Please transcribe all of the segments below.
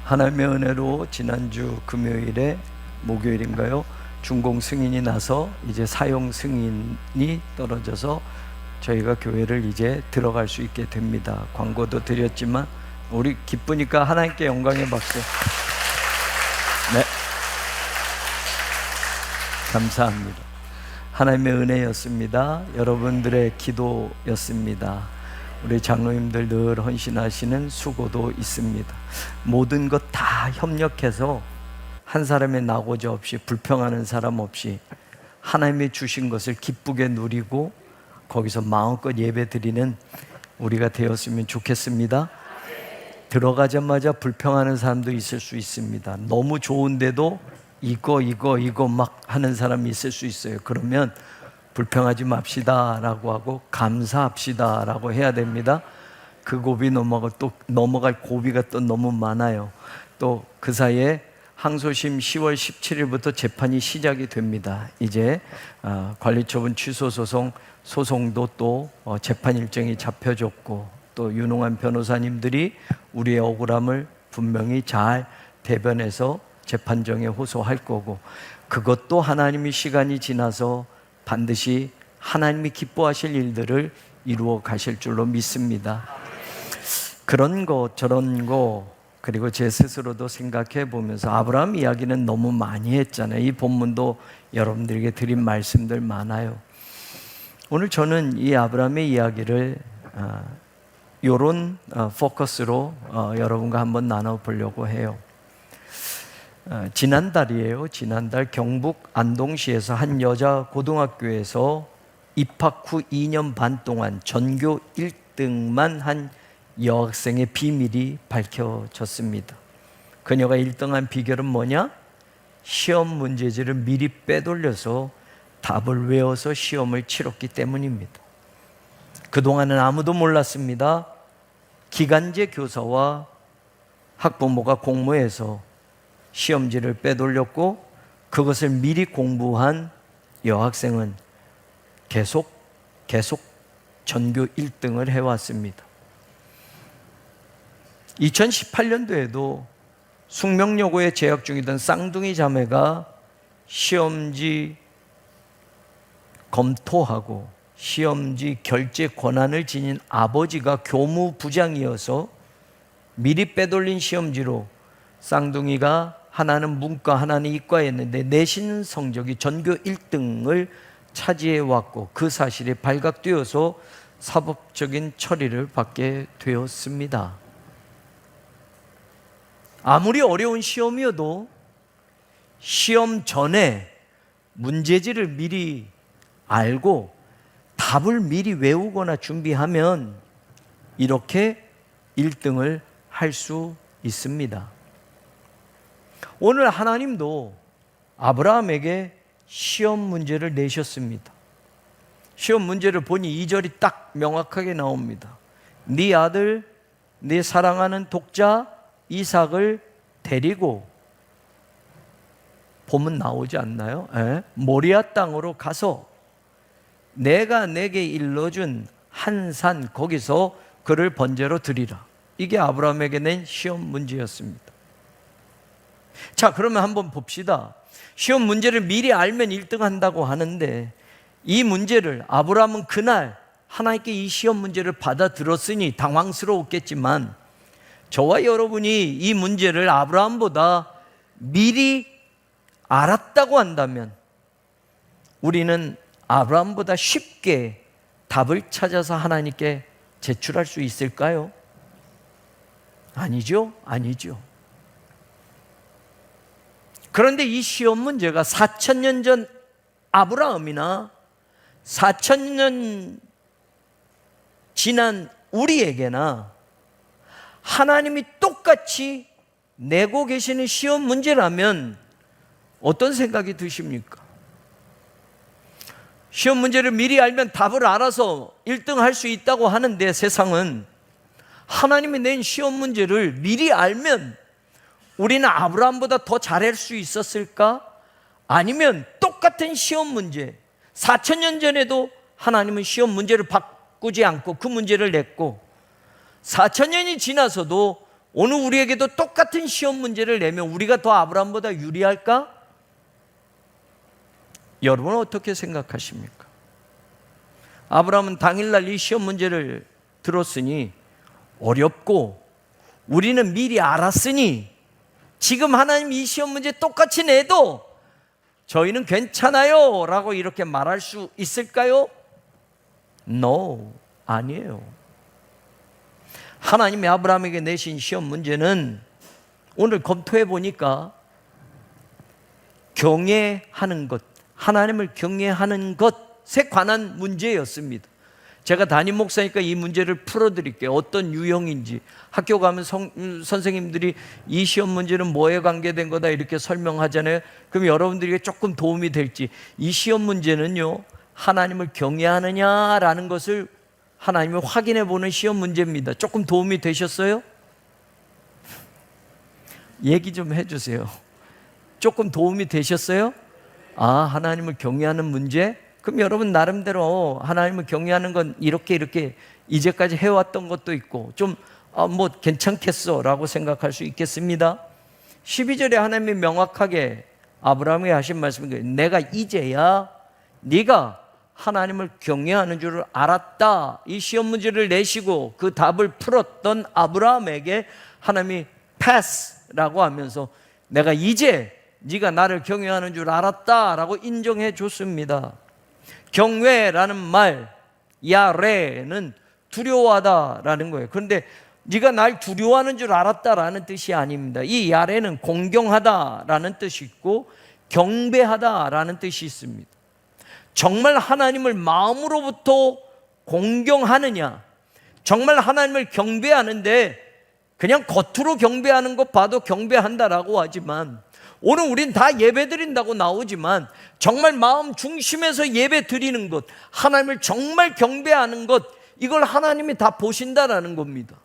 하나님의 은혜로 지난주 금요일에 목요일인가요? 준공 승인이 나서 이제 사용 승인이 떨어져서 저희가 교회를 이제 들어갈 수 있게 됩니다. 광고도 드렸지만 우리 기쁘니까 하나님께 영광의 박수. 네, 감사합니다. 하나님의 은혜였습니다. 여러분들의 기도였습니다. 우리 장로님들 늘 헌신하시는 수고도 있습니다. 모든 것 다 협력해서 한 사람의 낙오자 없이, 불평하는 사람 없이 하나님이 주신 것을 기쁘게 누리고 거기서 마음껏 예배 드리는 우리가 되었으면 좋겠습니다. 들어가자마자 불평하는 사람도 있을 수 있습니다. 너무 좋은데도 이거 막 하는 사람이 있을 수 있어요. 그러면 불평하지 맙시다 라고 하고 감사합시다 라고 해야 됩니다. 그 고비 넘어갈 고비가 또 너무 많아요. 또 그 사이에 항소심 10월 17일부터 재판이 시작이 됩니다. 이제 관리처분 취소 소송도 또 재판 일정이 잡혀졌고, 또 유능한 변호사님들이 우리의 억울함을 분명히 잘 대변해서 재판정에 호소할 거고, 그것도 하나님이 시간이 지나서 반드시 하나님이 기뻐하실 일들을 이루어 가실 줄로 믿습니다. 그런 거 저런 거, 그리고 제 스스로도 생각해 보면서 아브라함 이야기는 너무 많이 했잖아요. 이 본문도 여러분들에게 드린 말씀들 많아요. 오늘 저는 이 아브라함의 이야기를 이런 포커스로 여러분과 한번 나눠보려고 해요. 지난달이에요. 지난달 경북 안동시에서 한 여자 고등학교에서 입학 후 2년 반 동안 전교 1등만 한 여학생의 비밀이 밝혀졌습니다. 그녀가 1등한 비결은 뭐냐? 시험 문제지를 미리 빼돌려서 답을 외워서 시험을 치렀기 때문입니다. 그동안은 아무도 몰랐습니다. 기간제 교사와 학부모가 공모해서 시험지를 빼돌렸고, 그것을 미리 공부한 여학생은 계속 전교 1등을 해왔습니다. 2018년도에도 숙명여고에 재학 중이던 쌍둥이 자매가 시험지 검토하고 시험지 결제 권한을 지닌 아버지가 교무부장이어서 미리 빼돌린 시험지로 쌍둥이가 하나는 문과 하나는 이과였는데 내신 성적이 전교 1등을 차지해 왔고, 그 사실이 발각되어서 사법적인 처리를 받게 되었습니다. 아무리 어려운 시험이어도 시험 전에 문제지를 미리 알고 답을 미리 외우거나 준비하면 이렇게 1등을 할 수 있습니다. 오늘 하나님도 아브라함에게 시험 문제를 내셨습니다. 시험 문제를 보니 2절이 딱 명확하게 나옵니다. 네 아들, 네 사랑하는 독자 이삭을 데리고, 보면 나오지 않나요? 모리아 땅으로 가서 내가 내게 일러준 한 산, 거기서 그를 번제로 드리라. 이게 아브라함에게 낸 시험 문제였습니다. 자, 그러면 한번 봅시다. 시험 문제를 미리 알면 1등 한다고 하는데, 이 문제를 아브라함은 그날 하나님께 이 시험 문제를 받아들었으니 당황스러웠겠지만, 저와 여러분이 이 문제를 아브라함보다 미리 알았다고 한다면 우리는 아브라함보다 쉽게 답을 찾아서 하나님께 제출할 수 있을까요? 아니죠? 아니죠. 그런데 이 시험 문제가 4,000년 전 아브라함이나 4,000년 지난 우리에게나 하나님이 똑같이 내고 계시는 시험 문제라면 어떤 생각이 드십니까? 시험 문제를 미리 알면 답을 알아서 1등 할 수 있다고 하는데, 세상은 하나님이 낸 시험 문제를 미리 알면 우리는 아브라함보다 더 잘할 수 있었을까? 아니면 똑같은 시험 문제, 4,000년 전에도 하나님은 시험 문제를 바꾸지 않고 그 문제를 냈고, 4,000년이 지나서도 오늘 우리에게도 똑같은 시험 문제를 내면 우리가 더 아브라함보다 유리할까? 여러분은 어떻게 생각하십니까? 아브라함은 당일날 이 시험 문제를 들었으니 어렵고 우리는 미리 알았으니 지금 하나님 이 시험 문제 똑같이 내도 저희는 괜찮아요 라고 이렇게 말할 수 있을까요? No, 아니에요. 하나님이 아브라함에게 내신 시험 문제는 오늘 검토해 보니까 경외하는 것, 하나님을 경외하는 것에 관한 문제였습니다. 제가 담임 목사니까 이 문제를 풀어드릴게요. 어떤 유형인지. 학교 가면 선생님들이 이 시험 문제는 뭐에 관계된 거다 이렇게 설명하잖아요. 그럼 여러분들에게 조금 도움이 될지. 이 시험 문제는요, 하나님을 경외하느냐라는 것을 하나님을 확인해 보는 시험 문제입니다. 조금 도움이 되셨어요? 얘기 좀 해주세요. 조금 도움이 되셨어요? 아, 하나님을 경외하는 문제? 그럼 여러분 나름대로 하나님을 경외하는 건 이렇게 이제까지 해왔던 것도 있고 좀 뭐 괜찮겠어 라고 생각할 수 있겠습니다. 12절에 하나님이 명확하게 아브라함에게 하신 말씀이 내가 이제야 네가 하나님을 경외하는 줄을 알았다. 이 시험 문제를 내시고 그 답을 풀었던 아브라함에게 하나님이 패스라고 하면서 내가 이제 네가 나를 경외하는 줄 알았다라고 인정해 줬습니다. 경외라는 말, 야레는 두려워하다라는 거예요. 그런데 네가 날 두려워하는 줄 알았다라는 뜻이 아닙니다. 이 야레는 공경하다라는 뜻이 있고 경배하다라는 뜻이 있습니다. 정말 하나님을 마음으로부터 공경하느냐, 정말 하나님을 경배하는데 그냥 겉으로 경배하는 것 봐도 경배한다라고 하지만 오늘 우린 다 예배 드린다고 나오지만 정말 마음 중심에서 예배 드리는 것, 하나님을 정말 경배하는 것, 이걸 하나님이 다 보신다라는 겁니다.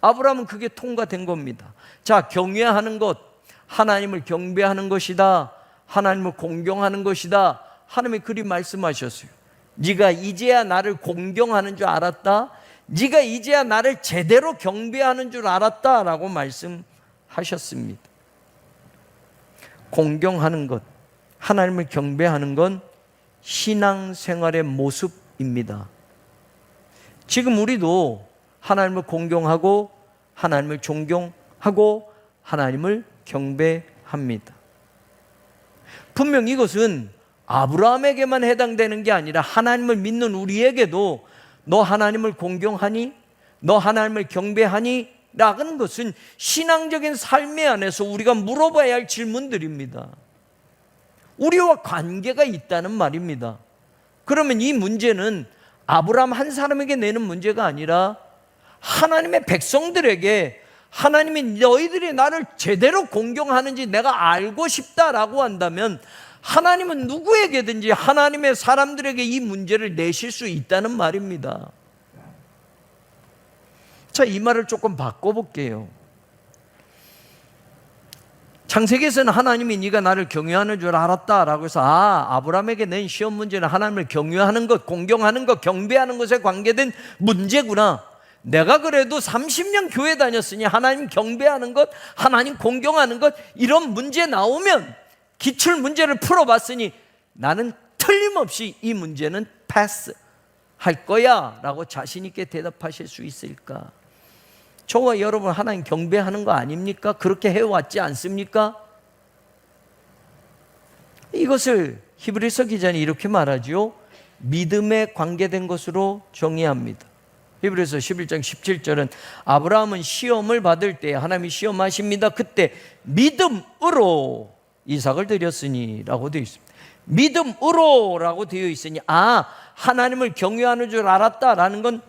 아브라함은 그게 통과된 겁니다. 자, 경외하는 것, 하나님을 경배하는 것이다, 하나님을 공경하는 것이다. 하나님이 그리 말씀하셨어요. 네가 이제야 나를 공경하는 줄 알았다, 네가 이제야 나를 제대로 경배하는 줄 알았다라고 말씀하셨습니다. 공경하는 것, 하나님을 경배하는 건 신앙생활의 모습입니다. 지금 우리도 하나님을 공경하고 하나님을 존경하고 하나님을 경배합니다. 분명 이것은 아브라함에게만 해당되는 게 아니라 하나님을 믿는 우리에게도 너 하나님을 공경하니? 너 하나님을 경배하니? 라는 것은 신앙적인 삶의 안에서 우리가 물어봐야 할 질문들입니다. 우리와 관계가 있다는 말입니다. 그러면 이 문제는 아브라함 한 사람에게 내는 문제가 아니라 하나님의 백성들에게 하나님이 너희들이 나를 제대로 공경하는지 내가 알고 싶다라고 한다면 하나님은 누구에게든지 하나님의 사람들에게 이 문제를 내실 수 있다는 말입니다. 자, 이 말을 조금 바꿔볼게요. 창세기에서는 하나님이 네가 나를 경외하는 줄 알았다라고 해서 아브라함에게 낸 시험 문제는 하나님을 경외하는 것, 공경하는 것, 경배하는 것에 관계된 문제구나. 내가 그래도 30년 교회 다녔으니 하나님 경배하는 것, 하나님 공경하는 것, 이런 문제 나오면 기출 문제를 풀어봤으니 나는 틀림없이 이 문제는 패스할 거야 라고 자신 있게 대답하실 수 있을까? 저와 여러분 하나님 경배하는 거 아닙니까? 그렇게 해왔지 않습니까? 이것을 히브리서 기자는 이렇게 말하죠. 믿음에 관계된 것으로 정의합니다. 히브리서 11장 17절은 아브라함은 시험을 받을 때 하나님이 시험하십니다. 그때 믿음으로 이삭을 드렸으니 라고 되어 있습니다. 믿음으로 라고 되어 있으니 하나님을 경외하는 줄 알았다라는 건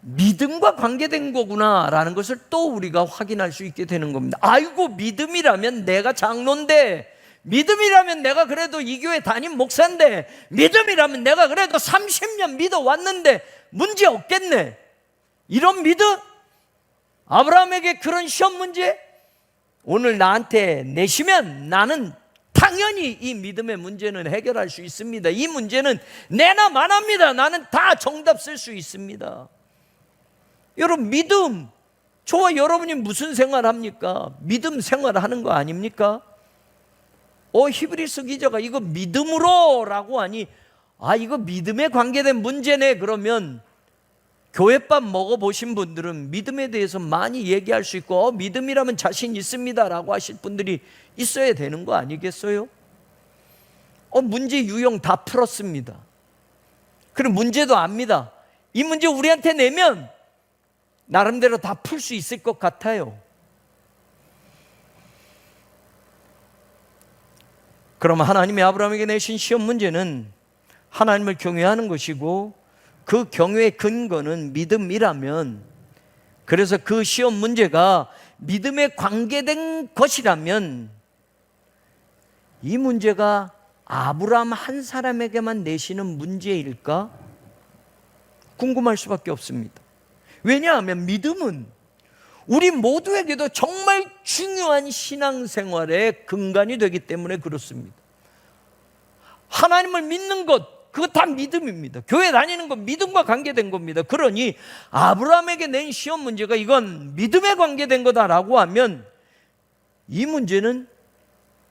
믿음과 관계된 거구나 라는 것을 또 우리가 확인할 수 있게 되는 겁니다. 아이고, 믿음이라면 내가 장로인데, 믿음이라면 내가 그래도 이 교회 담임 목사인데, 믿음이라면 내가 그래도 30년 믿어왔는데 문제 없겠네, 이런 믿음? 아브라함에게 그런 시험 문제 오늘 나한테 내시면 나는 당연히 이 믿음의 문제는 해결할 수 있습니다. 이 문제는 내나 마나입니다. 나는 다 정답 쓸 수 있습니다. 여러분, 믿음, 저와 여러분이 무슨 생활합니까? 믿음 생활하는 거 아닙니까? 히브리서 기자가 이거 믿음으로 라고 하니, 이거 믿음에 관계된 문제네. 그러면 교회밥 먹어보신 분들은 믿음에 대해서 많이 얘기할 수 있고, 믿음이라면 자신 있습니다 라고 하실 분들이 있어야 되는 거 아니겠어요? 문제 유형 다 풀었습니다. 그럼 문제도 압니다. 이 문제 우리한테 내면 나름대로 다 풀 수 있을 것 같아요. 그럼 하나님이 아브라함에게 내신 시험 문제는 하나님을 경외하는 것이고, 그 경외의 근거는 믿음이라면, 그래서 그 시험 문제가 믿음에 관계된 것이라면 이 문제가 아브라함 한 사람에게만 내시는 문제일까? 궁금할 수밖에 없습니다. 왜냐하면 믿음은 우리 모두에게도 정말 중요한 신앙생활의 근간이 되기 때문에 그렇습니다. 하나님을 믿는 것, 그거 다 믿음입니다. 교회 다니는 건 믿음과 관계된 겁니다. 그러니 아브라함에게 낸 시험 문제가 이건 믿음에 관계된 거다라고 하면 이 문제는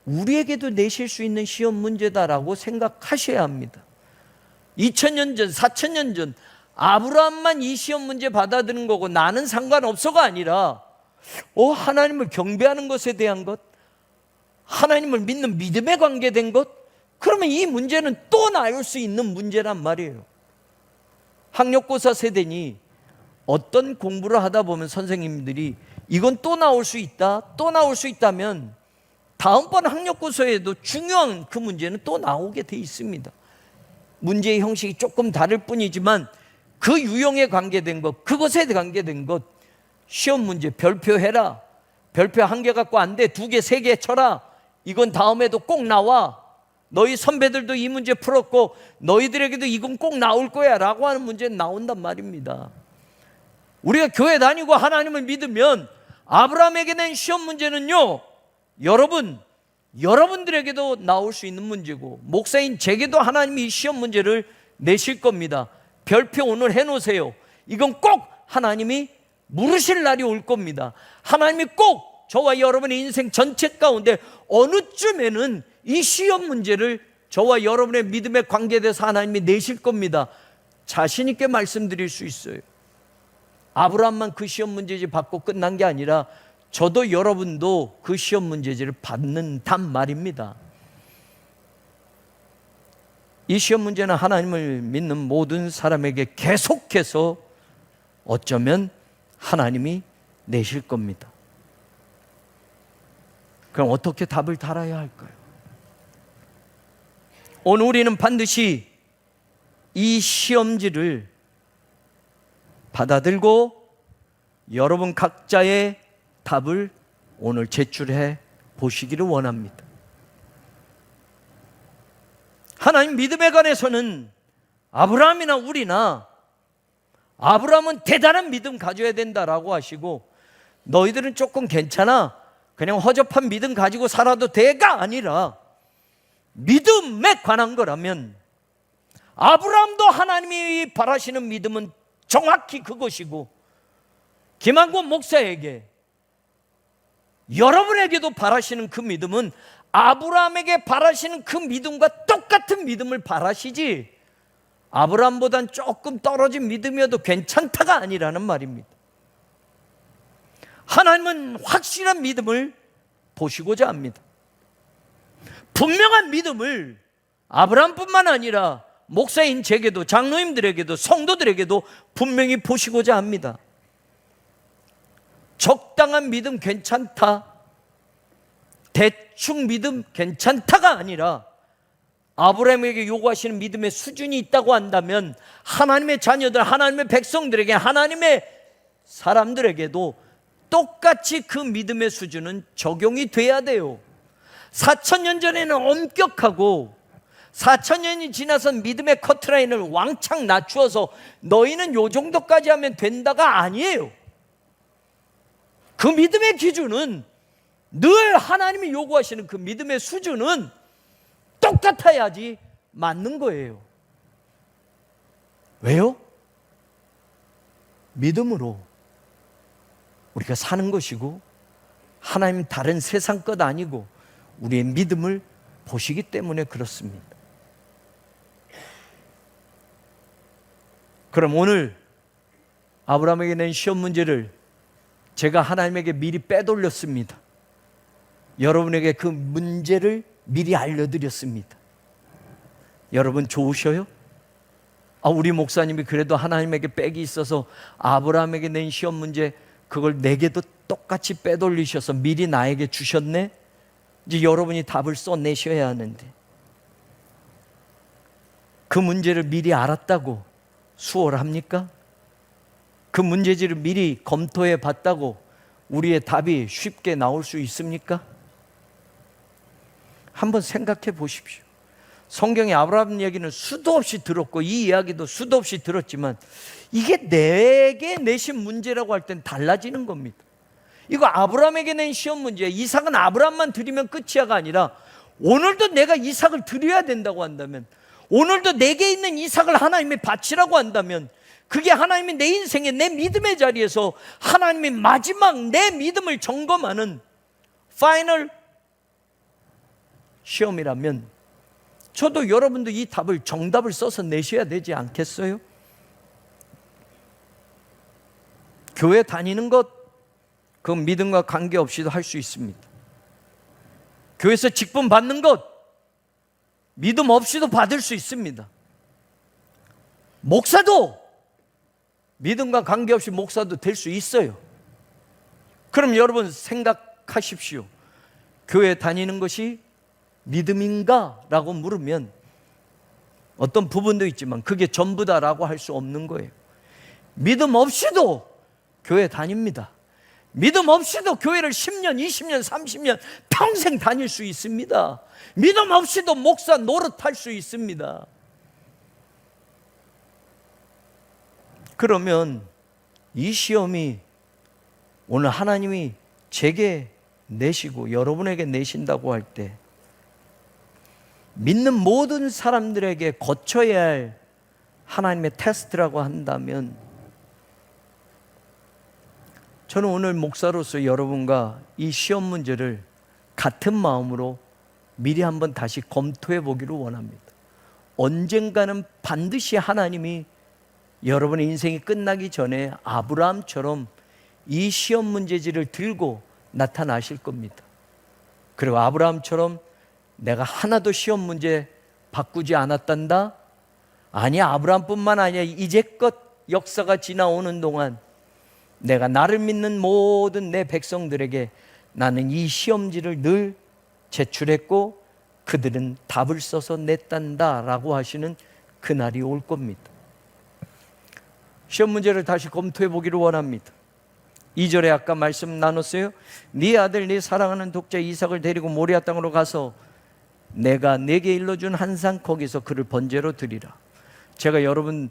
우리에게도 내실 수 있는 시험 문제다라고 생각하셔야 합니다. 2000년 전, 4000년 전 아브라함만 이 시험 문제 받아들인 거고 나는 상관없어가 아니라 하나님을 경배하는 것에 대한 것, 하나님을 믿는 믿음에 관계된 것, 그러면 이 문제는 또 나올 수 있는 문제란 말이에요. 학력고사 세대니 어떤 공부를 하다 보면 선생님들이 이건 또 나올 수 있다, 또 나올 수 있다면 다음번 학력고사에도 중요한 그 문제는 또 나오게 돼 있습니다. 문제의 형식이 조금 다를 뿐이지만 그 유형에 관계된 것, 그것에 관계된 것, 시험 문제 별표해라, 별표 1개 갖고 안 돼, 2개, 3개 쳐라, 이건 다음에도 꼭 나와, 너희 선배들도 이 문제 풀었고 너희들에게도 이건 꼭 나올 거야 라고 하는 문제는 나온단 말입니다. 우리가 교회 다니고 하나님을 믿으면 아브라함에게 낸 시험 문제는요, 여러분들에게도 나올 수 있는 문제고, 목사인 제게도 하나님이 이 시험 문제를 내실 겁니다. 별표 오늘 해놓으세요. 이건 꼭 하나님이 물으실 날이 올 겁니다. 하나님이 꼭 저와 여러분의 인생 전체 가운데 어느 쯤에는 이 시험 문제를 저와 여러분의 믿음에 관계돼서 하나님이 내실 겁니다. 자신 있게 말씀드릴 수 있어요. 아브라함만 그 시험 문제지 받고 끝난 게 아니라 저도 여러분도 그 시험 문제지를 받는단 말입니다. 이 시험 문제는 하나님을 믿는 모든 사람에게 계속해서 어쩌면 하나님이 내실 겁니다. 그럼 어떻게 답을 달아야 할까요? 오늘 우리는 반드시 이 시험지를 받아들고 여러분 각자의 답을 오늘 제출해 보시기를 원합니다. 하나님 믿음에 관해서는 아브라함이나 우리나, 아브라함은 대단한 믿음 가져야 된다라고 하시고 너희들은 조금 괜찮아, 그냥 허접한 믿음 가지고 살아도 돼가 아니라 믿음에 관한 거라면 아브라함도 하나님이 바라시는 믿음은 정확히 그것이고, 김한권 목사에게 여러분에게도 바라시는 그 믿음은 아브라함에게 바라시는 그 믿음과 똑같은 믿음을 바라시지, 아브라함보단 조금 떨어진 믿음이어도 괜찮다가 아니라는 말입니다. 하나님은 확실한 믿음을 보시고자 합니다. 분명한 믿음을 아브라함뿐만 아니라 목사인 제게도, 장로님들에게도, 성도들에게도 분명히 보시고자 합니다. 적당한 믿음 괜찮다, 대충 믿음 괜찮다가 아니라 아브라함에게 요구하시는 믿음의 수준이 있다고 한다면 하나님의 자녀들, 하나님의 백성들에게, 하나님의 사람들에게도 똑같이 그 믿음의 수준은 적용이 돼야 돼요. 4000년 전에는 엄격하고 4000년이 지나선 믿음의 커트라인을 왕창 낮추어서 너희는 요 정도까지 하면 된다가 아니에요. 그 믿음의 기준은 늘 하나님이 요구하시는 그 믿음의 수준은 똑같아야지 맞는 거예요. 왜요? 믿음으로 우리가 사는 것이고 하나님 다른 세상 것 아니고 우리의 믿음을 보시기 때문에 그렇습니다. 그럼 오늘 아브라함에게 낸 시험 문제를 제가 하나님에게 미리 빼돌렸습니다. 여러분에게 그 문제를 미리 알려드렸습니다. 여러분 좋으셔요? 우리 목사님이 그래도 하나님에게 빽이 있어서 아브라함에게 낸 시험 문제 그걸 내게도 똑같이 빼돌리셔서 미리 나에게 주셨네? 이제 여러분이 답을 써내셔야 하는데 그 문제를 미리 알았다고 수월합니까? 그 문제지를 미리 검토해 봤다고 우리의 답이 쉽게 나올 수 있습니까? 한번 생각해 보십시오. 성경에 아브라함 얘기는 수도 없이 들었고 이 이야기도 수도 없이 들었지만 이게 내게 내신 문제라고 할 땐 달라지는 겁니다. 이거 아브라함에게 낸 시험 문제, 이삭은 아브라함만 드리면 끝이야가 아니라 오늘도 내가 이삭을 드려야 된다고 한다면, 오늘도 내게 있는 이삭을 하나님의 바치라고 한다면 그게 하나님이 내 인생의 내 믿음의 자리에서 하나님이 마지막 내 믿음을 점검하는 파이널 시험이라면 저도 여러분도 이 답을 정답을 써서 내셔야 되지 않겠어요? 교회 다니는 것 그건 믿음과 관계없이도 할 수 있습니다. 교회에서 직분 받는 것 믿음 없이도 받을 수 있습니다. 목사도 믿음과 관계없이 목사도 될 수 있어요. 그럼 여러분 생각하십시오. 교회 다니는 것이 믿음인가? 라고 물으면 어떤 부분도 있지만 그게 전부다라고 할 수 없는 거예요. 믿음 없이도 교회 다닙니다. 믿음 없이도 교회를 10년, 20년, 30년 평생 다닐 수 있습니다. 믿음 없이도 목사 노릇할 수 있습니다. 그러면 이 시험이 오늘 하나님이 제게 내시고 여러분에게 내신다고 할 때 믿는 모든 사람들에게 거쳐야 할 하나님의 테스트라고 한다면 저는 오늘 목사로서 여러분과 이 시험 문제를 같은 마음으로 미리 한번 다시 검토해 보기를 원합니다. 언젠가는 반드시 하나님이 여러분의 인생이 끝나기 전에 아브라함처럼 이 시험 문제지를 들고 나타나실 겁니다. 그리고 아브라함처럼 내가 하나도 시험 문제 바꾸지 않았단다? 아니, 아브라함뿐만 아니라 이제껏 역사가 지나오는 동안 내가 나를 믿는 모든 내 백성들에게 나는 이 시험지를 늘 제출했고 그들은 답을 써서 냈단다 라고 하시는 그날이 올 겁니다. 시험 문제를 다시 검토해 보기를 원합니다. 2절에 아까 말씀 나눴어요. 네 아들 네 사랑하는 독자 이삭을 데리고 모리아 땅으로 가서 내가 내게 일러준 한 산 거기서 그를 번제로 드리라. 제가 여러분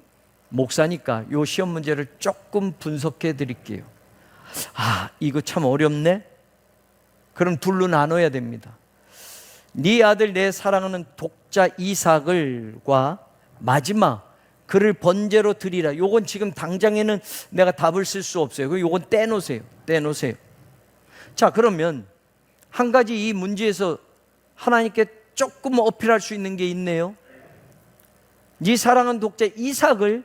목사니까 이 시험 문제를 조금 분석해 드릴게요. 이거 참 어렵네. 그럼 둘로 나눠야 됩니다. 네 아들 내 사랑하는 독자 이삭을과 마지막 그를 번제로 드리라. 요건 지금 당장에는 내가 답을 쓸 수 없어요. 요건 떼놓으세요. 자, 그러면 한 가지 이 문제에서 하나님께 조금 어필할 수 있는 게 있네요. 네 사랑하는 독자 이삭을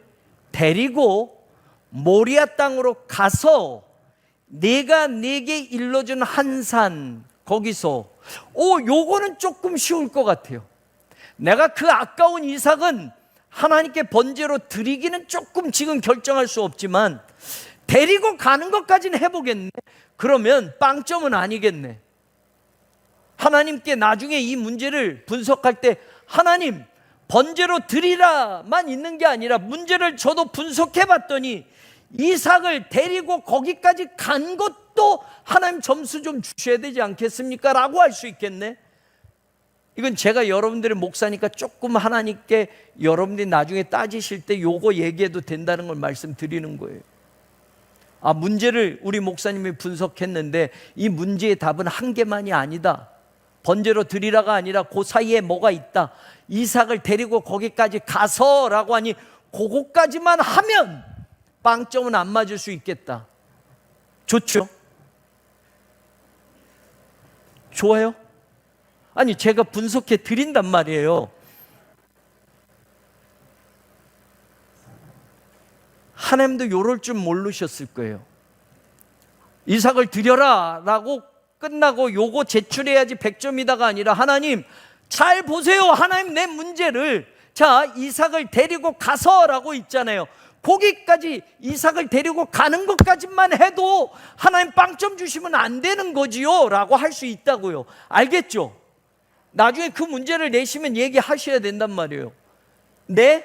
데리고 모리아 땅으로 가서 내가 네게 일러준 한 산 거기서 요거는 조금 쉬울 것 같아요. 내가 그 아까운 이삭은 하나님께 번제로 드리기는 조금 지금 결정할 수 없지만 데리고 가는 것까지는 해보겠네. 그러면 빵점은 아니겠네. 하나님께 나중에 이 문제를 분석할 때 하나님 번제로 드리라만 있는 게 아니라 문제를 저도 분석해 봤더니 이삭을 데리고 거기까지 간 것도 하나님 점수 좀 주셔야 되지 않겠습니까? 라고 할 수 있겠네. 이건 제가 여러분들의 목사니까 조금 하나님께 여러분들이 나중에 따지실 때 요거 얘기해도 된다는 걸 말씀드리는 거예요. 문제를 우리 목사님이 분석했는데 이 문제의 답은 한 개만이 아니다. 번제로 드리라가 아니라 그 사이에 뭐가 있다. 이삭을 데리고 거기까지 가서라고 하니 그거까지만 하면 빵점은 안 맞을 수 있겠다. 좋죠? 좋아요? 아니, 제가 분석해 드린단 말이에요. 하나님도 요럴 줄 모르셨을 거예요. 이삭을 드려라 라고 끝나고 요거 제출해야지 100점이다가 아니라, 하나님 잘 보세요, 하나님 내 문제를, 자 이삭을 데리고 가서 라고 있잖아요. 거기까지 이삭을 데리고 가는 것까지만 해도 하나님 빵점 주시면 안 되는 거지요 라고 할 수 있다고요. 알겠죠? 나중에 그 문제를 내시면 얘기하셔야 된단 말이에요. 네?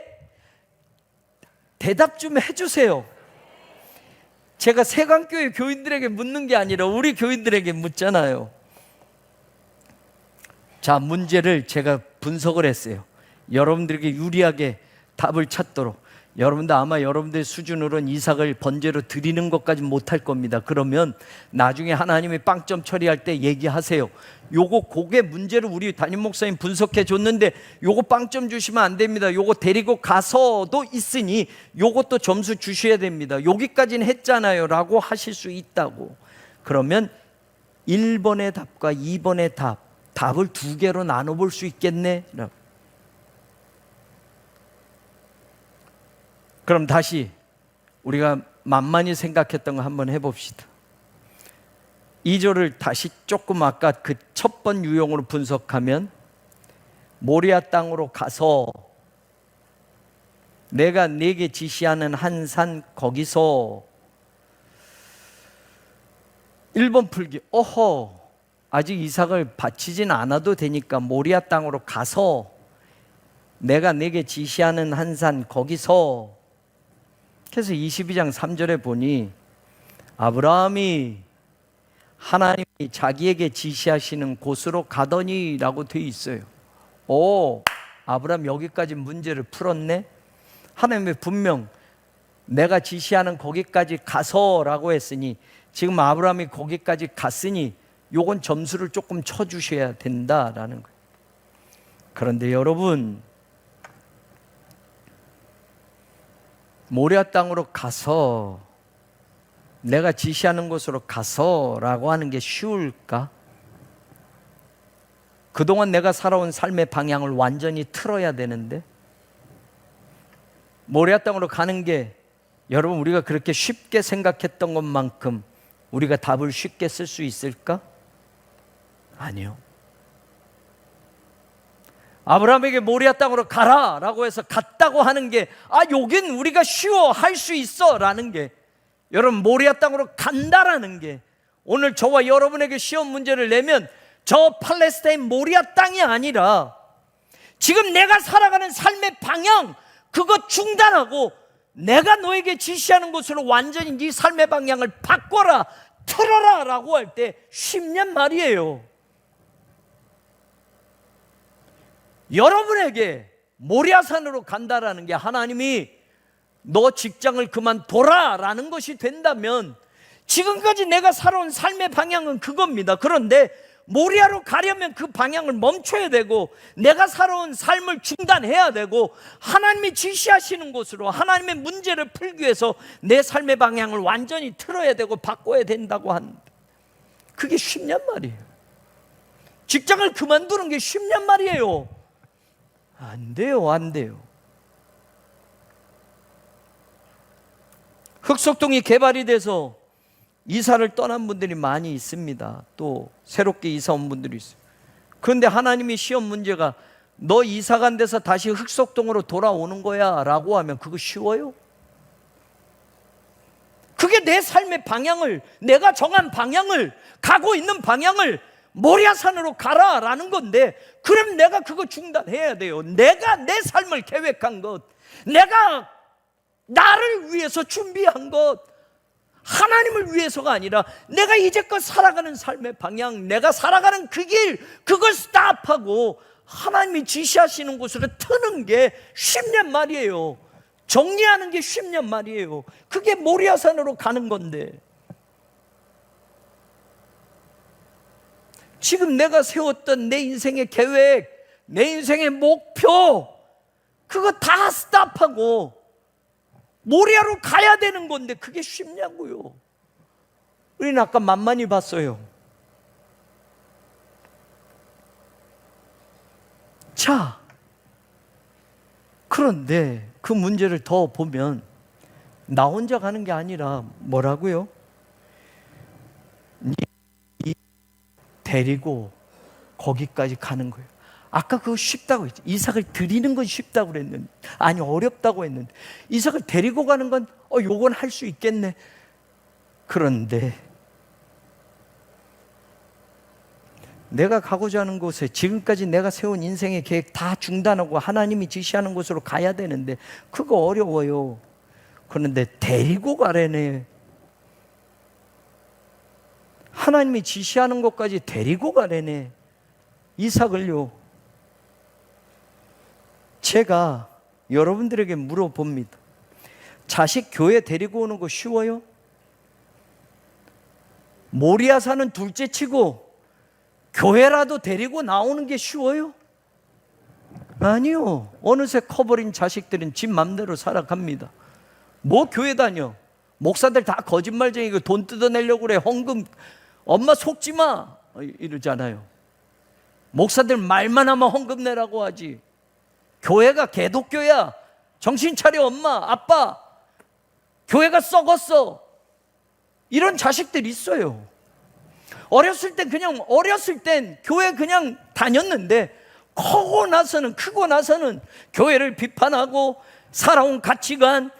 대답 좀 해주세요. 제가 세강교회 교인들에게 묻는 게 아니라 우리 교인들에게 묻잖아요. 자, 문제를 제가 분석을 했어요. 여러분들에게 유리하게 답을 찾도록. 여러분도 아마 여러분들 수준으로는 이삭을 번제로 드리는 것까지 못할 겁니다. 그러면 나중에 하나님이 빵점 처리할 때 얘기하세요. 요거 고개 문제를 우리 담임 목사님 분석해 줬는데 요거 빵점 주시면 안 됩니다. 요거 데리고 가서도 있으니 요것도 점수 주셔야 됩니다. 여기까지는 했잖아요 라고 하실 수 있다고. 그러면 1번의 답과 2번의 답을 두 개로 나눠볼 수 있겠네. 그럼 다시 우리가 만만히 생각했던 거 한번 해봅시다. 2절을 다시 조금 아까 그 첫 번 유형으로 분석하면, 모리아 땅으로 가서 내가 네게 지시하는 한 산 거기서. 1번 풀기, 어허 아직 이삭을 바치진 않아도 되니까 모리아 땅으로 가서 내가 네게 지시하는 한 산 거기서. 그래서 22장 3절에 보니 아브라함이 하나님이 자기에게 지시하시는 곳으로 가더니 라고 되어 있어요. 오, 아브라함 여기까지 문제를 풀었네. 하나님이 분명 내가 지시하는 거기까지 가서 라고 했으니 지금 아브라함이 거기까지 갔으니 요건 점수를 조금 쳐주셔야 된다라는 거예요. 그런데 여러분, 모리아 땅으로 가서, 내가 지시하는 곳으로 가서 라고 하는 게 쉬울까? 그동안 내가 살아온 삶의 방향을 완전히 틀어야 되는데, 모리아 땅으로 가는 게 여러분 우리가 그렇게 쉽게 생각했던 것만큼 우리가 답을 쉽게 쓸 수 있을까? 아니요. 아브라함에게 모리아 땅으로 가라 라고 해서 갔다고 하는 게, 여긴 우리가 쉬워 할 수 있어 라는 게, 여러분 모리아 땅으로 간다라는 게, 오늘 저와 여러분에게 시험 문제를 내면 저 팔레스타인 모리아 땅이 아니라 지금 내가 살아가는 삶의 방향, 그거 중단하고 내가 너에게 지시하는 곳으로 완전히 네 삶의 방향을 바꿔라, 틀어라 라고 할 때 쉽냔 말이에요. 여러분에게 모리아산으로 간다라는 게 하나님이 너 직장을 그만둬라 라는 것이 된다면, 지금까지 내가 살아온 삶의 방향은 그겁니다. 그런데 모리아로 가려면 그 방향을 멈춰야 되고, 내가 살아온 삶을 중단해야 되고, 하나님이 지시하시는 곳으로 하나님의 문제를 풀기 위해서 내 삶의 방향을 완전히 틀어야 되고 바꿔야 된다고 하는데, 그게 쉽냔 말이에요. 직장을 그만두는 게 쉽냔 말이에요. 안 돼요, 안 돼요. 흑석동이 개발이 돼서 이사를 떠난 분들이 많이 있습니다. 또 새롭게 이사 온 분들이 있어요. 그런데 하나님이 시험 문제가 너 이사 간 데서 다시 흑석동으로 돌아오는 거야 라고 하면 그거 쉬워요? 그게 내 삶의 방향을, 내가 정한 방향을, 가고 있는 방향을 모리아산으로 가라 라는 건데, 그럼 내가 그거 중단해야 돼요. 내가 내 삶을 계획한 것, 내가 나를 위해서 준비한 것, 하나님을 위해서가 아니라 내가 이제껏 살아가는 삶의 방향, 내가 살아가는 그 길, 그걸 스탑하고 하나님이 지시하시는 곳으로 트는 게 쉽냔 말이에요. 정리하는 게 쉽냔 말이에요. 그게 모리아산으로 가는 건데, 지금 내가 세웠던 내 인생의 계획, 내 인생의 목표, 그거 다 스탑하고 모리아로 가야 되는 건데 그게 쉽냐고요. 우리는 아까 만만히 봤어요. 자, 그런데 그 문제를 더 보면 나 혼자 가는 게 아니라 뭐라고요? 데리고 거기까지 가는 거예요. 아까 그거 쉽다고 했죠. 이삭을 드리는 건 쉽다고 그랬는데, 아니 어렵다고 했는데, 이삭을 데리고 가는 건 요건 할 수 있겠네. 그런데 내가 가고자 하는 곳에, 지금까지 내가 세운 인생의 계획 다 중단하고 하나님이 지시하는 곳으로 가야 되는데 그거 어려워요. 그런데 데리고 가래네. 하나님이 지시하는 곳까지 데리고 가래네. 이삭을요. 제가 여러분들에게 물어봅니다. 자식 교회 데리고 오는 거 쉬워요? 모리아 사는 둘째 치고 교회라도 데리고 나오는 게 쉬워요? 아니요. 어느새 커버린 자식들은 집 맘대로 살아갑니다. 뭐 교회 다녀? 목사들 다 거짓말쟁이고 돈 뜯어내려고 그래. 헌금 엄마 속지 마 이러잖아요. 목사들 말만 하면 헌금 내라고 하지. 교회가 개독교야. 정신 차려 엄마 아빠. 교회가 썩었어. 이런 자식들 있어요. 어렸을 땐 교회 그냥 다녔는데 크고 나서는 교회를 비판하고 살아온 가치관,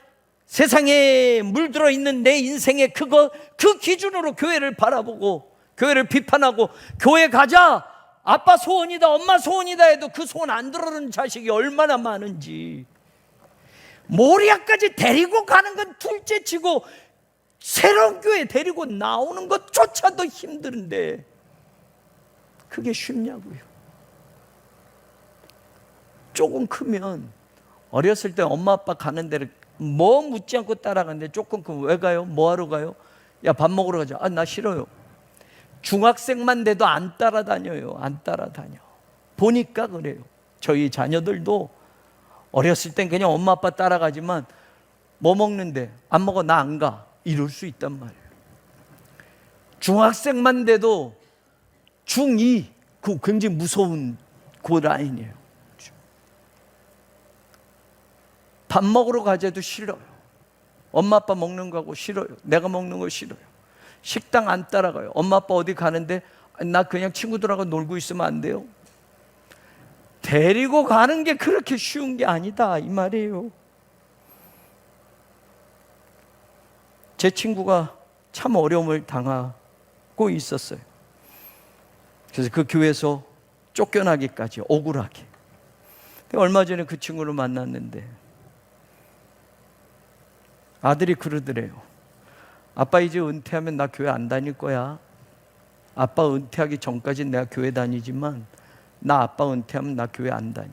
세상에 물들어 있는 내 인생의 그 기준으로 교회를 바라보고 교회를 비판하고, 교회 가자 아빠 소원이다 엄마 소원이다 해도 그 소원 안 들어주는 자식이 얼마나 많은지. 모리아까지 데리고 가는 건 둘째치고 새로운 교회 데리고 나오는 것조차도 힘든데 그게 쉽냐고요. 조금 크면, 어렸을 때 엄마 아빠 가는 데를 뭐 묻지 않고 따라가는데 조금 크면 왜 가요? 뭐 하러 가요? 야 밥 먹으러 가자. 아 나 싫어요. 중학생만 돼도 안 따라다녀요. 안 따라다녀. 보니까 그래요. 저희 자녀들도 어렸을 땐 그냥 엄마 아빠 따라가지만 뭐 먹는데 안 먹어 나 안 가 이럴 수 있단 말이에요. 중학생만 돼도 중2 그 굉장히 무서운 그 라인이에요. 밥 먹으러 가자도 싫어요. 엄마 아빠 먹는 거하고 싫어요. 내가 먹는 거 싫어요. 식당 안 따라가요. 엄마 아빠 어디 가는데 나 그냥 친구들하고 놀고 있으면 안 돼요? 데리고 가는 게 그렇게 쉬운 게 아니다 이 말이에요. 제 친구가 참 어려움을 당하고 있었어요. 그래서 그 교회에서 쫓겨나기까지 억울하게. 얼마 전에 그 친구를 만났는데 아들이 그러더래요. 아빠 이제 은퇴하면 나 교회 안 다닐 거야. 아빠 은퇴하기 전까지는 내가 교회 다니지만 나 아빠 은퇴하면 나 교회 안 다녀.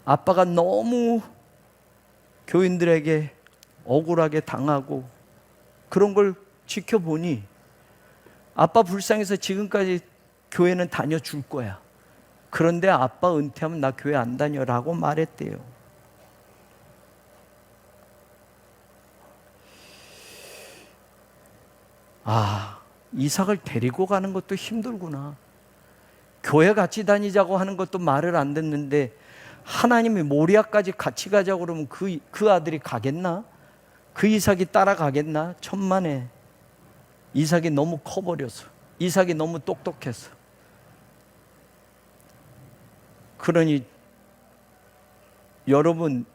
아빠가 너무 교인들에게 억울하게 당하고 그런 걸 지켜보니 아빠 불쌍해서 지금까지 교회는 다녀줄 거야. 그런데 아빠 은퇴하면 나 교회 안 다녀라고 말했대요. 아, 이삭을 데리고 가는 것도 힘들구나. 교회 같이 다니자고 하는 것도 말을 안 듣는데 하나님이 모리아까지 같이 가자고 그러면 그 아들이 가겠나? 그 이삭이 따라가겠나? 천만에. 이삭이 너무 커버려서, 이삭이 너무 똑똑해서. 그러니 여러분,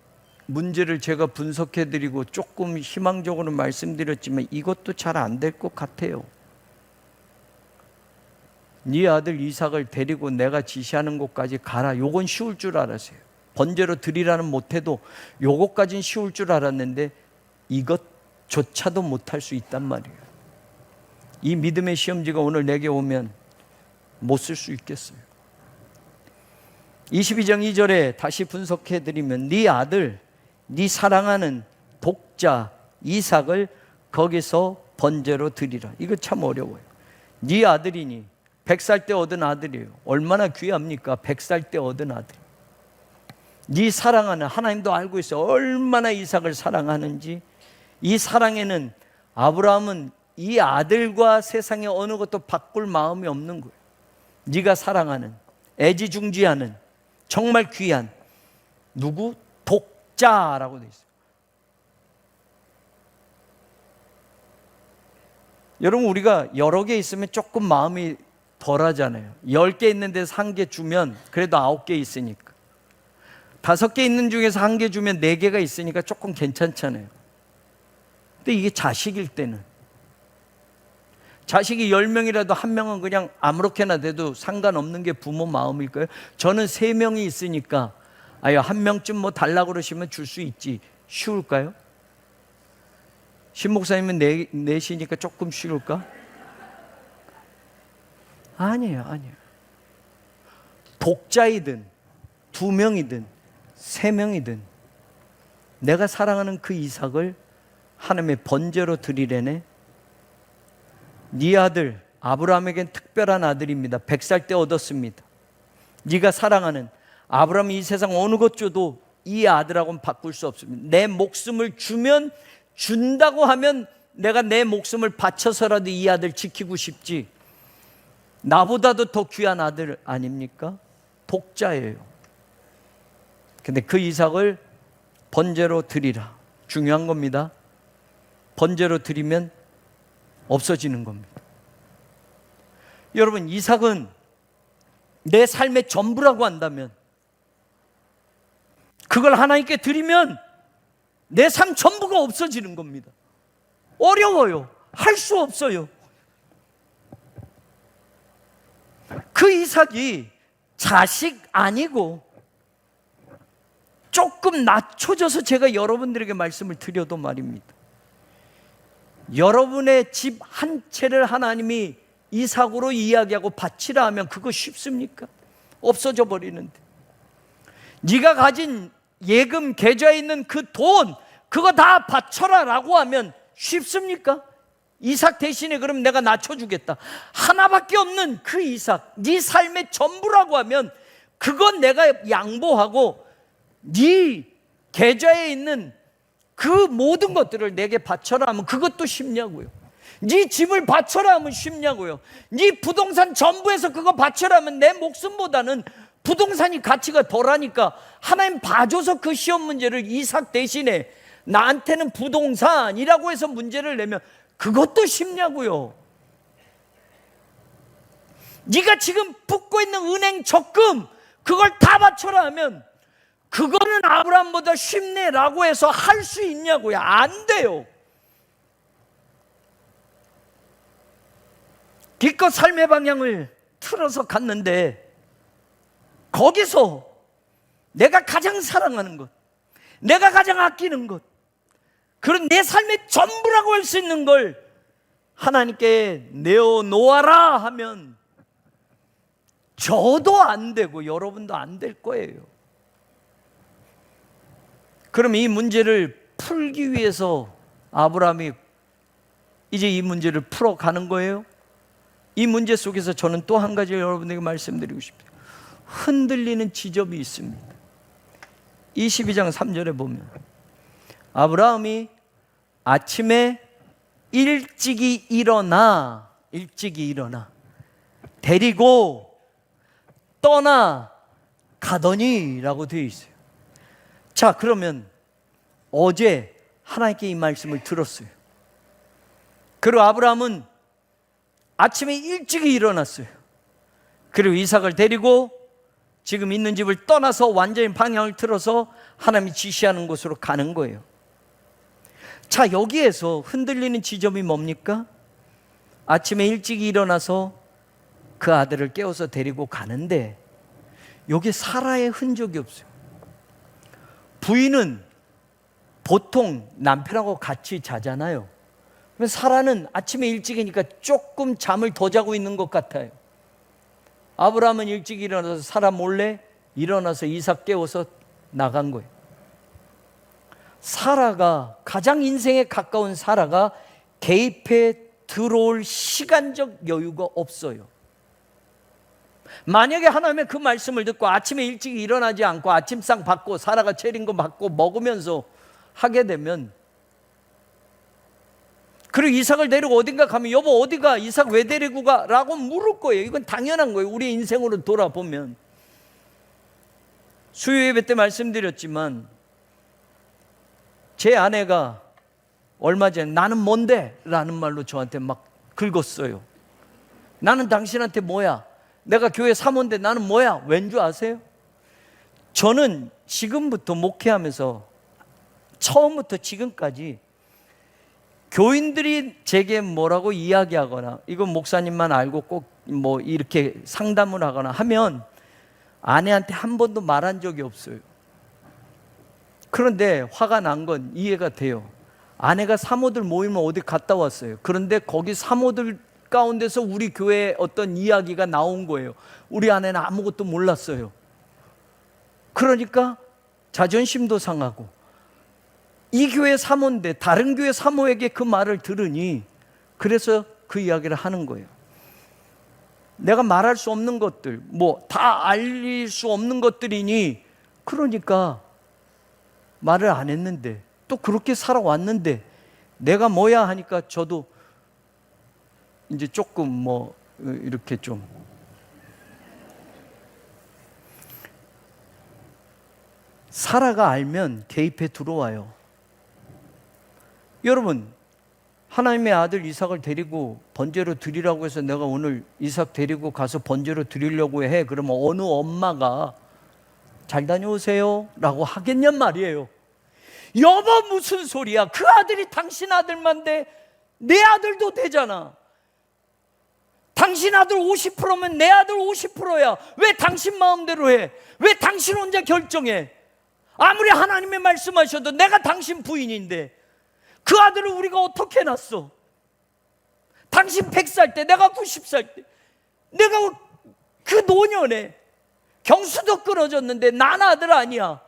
문제를 제가 분석해드리고 조금 희망적으로 말씀드렸지만 이것도 잘 안 될 것 같아요. 네 아들 이삭을 데리고 내가 지시하는 곳까지 가라. 요건 쉬울 줄 알았어요. 번제로 드리라는 못해도 요것까진 쉬울 줄 알았는데 이것조차도 못할 수 있단 말이에요. 이 믿음의 시험지가 오늘 내게 오면 못 쓸 수 있겠어요. 22장 2절에 다시 분석해드리면 네 아들, 네 사랑하는 독자 이삭을 거기서 번제로 드리라. 이거 참 어려워요. 네 아들이니 100살 때 얻은 아들이에요. 얼마나 귀합니까? 100살 때 얻은 아들. 네 사랑하는, 하나님도 알고 있어요. 얼마나 이삭을 사랑하는지. 이 사랑에는 아브라함은 이 아들과 세상의 어느 것도 바꿀 마음이 없는 거예요. 네가 사랑하는, 애지중지하는, 정말 귀한 누구? 독자라고 되어 있어요. 여러분, 우리가 여러 개 있으면 조금 마음이 덜하잖아요. 10개 있는 데서 1개 주면 그래도 9개 있으니까. 5개 있는 중에서 1개 주면 4개가 있으니까 조금 괜찮잖아요. 근데 이게 자식일 때는, 자식이 10명이라도 1명은 그냥 아무렇게나 돼도 상관없는 게 부모 마음일까요? 저는 3명이 있으니까 아유, 1명쯤 뭐 달라고 그러시면 줄 수 있지. 쉬울까요? 신목사님은 넷이니까 조금 쉬울까? 아니에요. 독자이든 2명이든 3명이든 내가 사랑하는 그 이삭을 하나님의 번제로 드리려네. 네 아들 아브라함에겐 특별한 아들입니다. 100살 때 얻었습니다. 네가 사랑하는 아브라함이 이 세상 어느 것 줘도 이 아들하고는 바꿀 수 없습니다. 내 목숨을 주면, 준다고 하면 내가 내 목숨을 바쳐서라도 이 아들 지키고 싶지. 나보다도 더 귀한 아들 아닙니까? 독자예요. 근데 그 이삭을 번제로 드리라. 중요한 겁니다. 번제로 드리면 없어지는 겁니다. 여러분, 이삭은 내 삶의 전부라고 한다면, 그걸 하나님께 드리면 내 삶 전부가 없어지는 겁니다. 어려워요. 할 수 없어요. 그 이삭이 자식 아니고 조금 낮춰져서 제가 여러분들에게 말씀을 드려도 말입니다. 여러분의 집 한 채를 하나님이 이삭으로 이야기하고 바치라 하면 그거 쉽습니까? 없어져 버리는데. 네가 가진 예금 계좌에 있는 그 돈, 그거 다 바쳐라 라고 하면 쉽습니까? 이삭 대신에 그럼 내가 낮춰주겠다. 하나밖에 없는 그 이삭, 네 삶의 전부라고 하면 그건 내가 양보하고 네 계좌에 있는 그 모든 것들을 내게 바쳐라 하면 그것도 쉽냐고요. 네 집을 바쳐라 하면 쉽냐고요. 네 부동산 전부에서 그거 바쳐라 하면 내 목숨보다는 부동산이 가치가 덜하니까 하나님 봐줘서 그 시험 문제를 이삭 대신에 나한테는 부동산이라고 해서 문제를 내면 그것도 쉽냐고요. 네가 지금 붙고 있는 은행 적금 그걸 다 바쳐라 하면 그거는 아브라함보다 쉽네라고 해서 할 수 있냐고요. 안 돼요. 기껏 삶의 방향을 틀어서 갔는데 거기서 내가 가장 사랑하는 것, 내가 가장 아끼는 것, 그런 내 삶의 전부라고 할 수 있는 걸 하나님께 내어놓아라 하면 저도 안 되고 여러분도 안 될 거예요. 그럼 이 문제를 풀기 위해서 아브라함이 이제 이 문제를 풀어가는 거예요. 이 문제 속에서 저는 또 한 가지 여러분에게 말씀드리고 싶어요. 흔들리는 지점이 있습니다. 22장 3절에 보면 아브라함이 아침에 일찍이 일어나 데리고 떠나 가더니 라고 되어 있어요. 자, 그러면 어제 하나님께 이 말씀을 들었어요. 그리고 아브라함은 아침에 일찍이 일어났어요. 그리고 이삭을 데리고 지금 있는 집을 떠나서 완전히 방향을 틀어서 하나님이 지시하는 곳으로 가는 거예요. 자, 여기에서 흔들리는 지점이 뭡니까? 아침에 일찍이 일어나서 그 아들을 깨워서 데리고 가는데 여기 사라의 흔적이 없어요. 부인은 보통 남편하고 같이 자잖아요. 사라는 아침에 일찍이니까 조금 잠을 더 자고 있는 것 같아요. 아브라함은 일찍 일어나서 사라 몰래 일어나서 이삭 깨워서 나간 거예요. 사라가, 가장 인생에 가까운 사라가 개입해 들어올 시간적 여유가 없어요. 만약에 하나님의 그 말씀을 듣고 아침에 일찍 일어나지 않고 아침상 받고 사라가 차린 거 받고 먹으면서 하게 되면 그리고 이삭을 데리고 어딘가 가면 여보 어디가? 이삭 왜 데리고 가? 라고 물을 거예요. 이건 당연한 거예요. 우리 인생으로 돌아보면. 수요 예배 때 말씀드렸지만 제 아내가 얼마 전에 나는 뭔데? 라는 말로 저한테 막 긁었어요. 나는 당신한테 뭐야? 내가 교회 사모인데 나는 뭐야? 왠 줄 아세요? 저는 지금부터 목회하면서 처음부터 지금까지 교인들이 제게 뭐라고 이야기하거나 이건 목사님만 알고 꼭 뭐 이렇게 상담을 하거나 하면 아내한테 한 번도 말한 적이 없어요. 그런데 화가 난 건 이해가 돼요. 아내가 사모들 모임을 어디 갔다 왔어요. 그런데 거기 사모들 가운데서 우리 교회에 어떤 이야기가 나온 거예요. 우리 아내는 아무것도 몰랐어요. 그러니까 자존심도 상하고 이 교회 사모인데 다른 교회 사모에게 그 말을 들으니 그래서 그 이야기를 하는 거예요. 내가 말할 수 없는 것들, 뭐 다 알릴 수 없는 것들이니 그러니까 말을 안 했는데 또 그렇게 살아왔는데 내가 뭐야 하니까 저도 이제 조금 뭐 이렇게 좀 사라가 알면 개입해 들어와요. 여러분, 하나님의 아들 이삭을 데리고 번제로 드리라고 해서 내가 오늘 이삭 데리고 가서 번제로 드리려고 해. 그러면 어느 엄마가 잘 다녀오세요 라고 하겠냔 말이에요. 여보 무슨 소리야? 그 아들이 당신 아들만 돼. 내 아들도 되잖아. 당신 아들 50%면 내 아들 50%야. 왜 당신 마음대로 해? 왜 당신 혼자 결정해? 아무리 하나님의 말씀하셔도 내가 당신 부인인데 그 아들을 우리가 어떻게 낳았어? 당신 100살 때 내가 90살 때 내가 그 노년에 경수도 끊어졌는데 난 아들 아니야.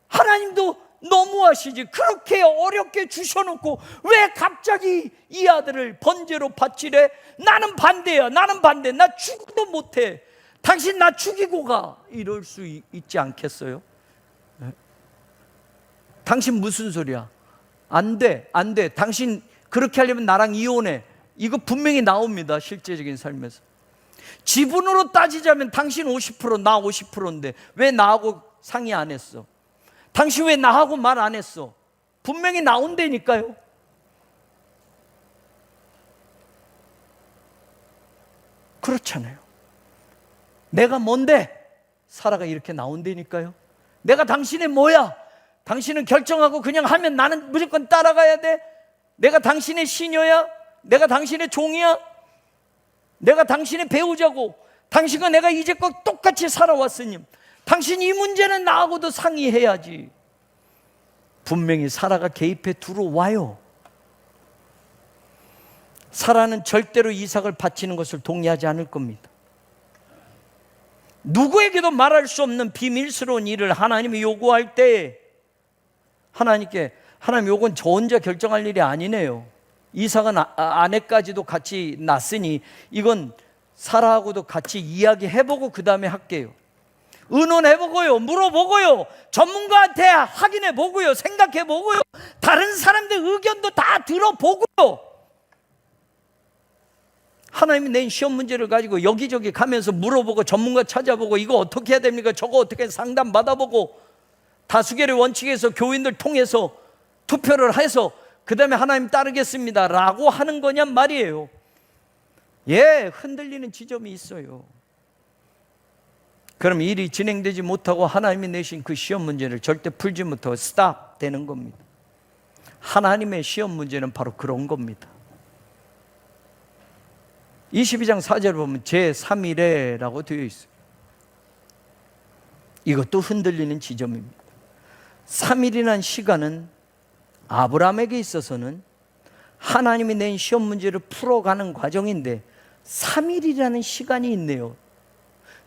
하나님도 너무하시지. 그렇게 어렵게 주셔놓고 왜 갑자기 이 아들을 번제로 바치래? 나는 반대야. 나는 반대. 나 죽어도 못해. 당신 나 죽이고 가. 이럴 수 있지 않겠어요? 네? 당신 무슨 소리야? 안 돼, 안 돼. 당신 그렇게 하려면 나랑 이혼해. 이거 분명히 나옵니다. 실제적인 삶에서. 지분으로 따지자면 당신 50%, 나 50%인데 왜 나하고 상의 안 했어? 당신 왜 나하고 말 안 했어? 분명히 나온다니까요. 그렇잖아요. 내가 뭔데? 사라가 이렇게 나온다니까요. 내가 당신의 뭐야? 당신은 결정하고 그냥 하면 나는 무조건 따라가야 돼? 내가 당신의 시녀야? 내가 당신의 종이야? 내가 당신의 배우자고 당신과 내가 이제껏 똑같이 살아왔으니 당신 이 문제는 나하고도 상의해야지. 분명히 사라가 개입해 들어와요. 사라는 절대로 이삭을 바치는 것을 동의하지 않을 겁니다. 누구에게도 말할 수 없는 비밀스러운 일을 하나님이 요구할 때 하나님께 하나님 요건 저 혼자 결정할 일이 아니네요. 이삭은 아내까지도 같이 낳았으니 이건 사라하고도 같이 이야기해보고 그 다음에 할게요. 의논해보고요. 물어보고요. 전문가한테 확인해보고요. 생각해보고요. 다른 사람들 의견도 다 들어보고요. 하나님이 낸 시험 문제를 가지고 여기저기 가면서 물어보고 전문가 찾아보고 이거 어떻게 해야 됩니까? 저거 어떻게 상담 받아보고 다수결의 원칙에서 교인들 통해서 투표를 해서 그 다음에 하나님 따르겠습니다 라고 하는 거냔 말이에요. 예, 흔들리는 지점이 있어요. 그럼 일이 진행되지 못하고 하나님이 내신 그 시험 문제를 절대 풀지 못하고 스탑 되는 겁니다. 하나님의 시험 문제는 바로 그런 겁니다. 22장 4절을 보면 제3일에라고 되어 있어요. 이것도 흔들리는 지점입니다. 3일이라는 시간은 아브라함에게 있어서는 하나님이 낸 시험 문제를 풀어가는 과정인데 3일이라는 시간이 있네요.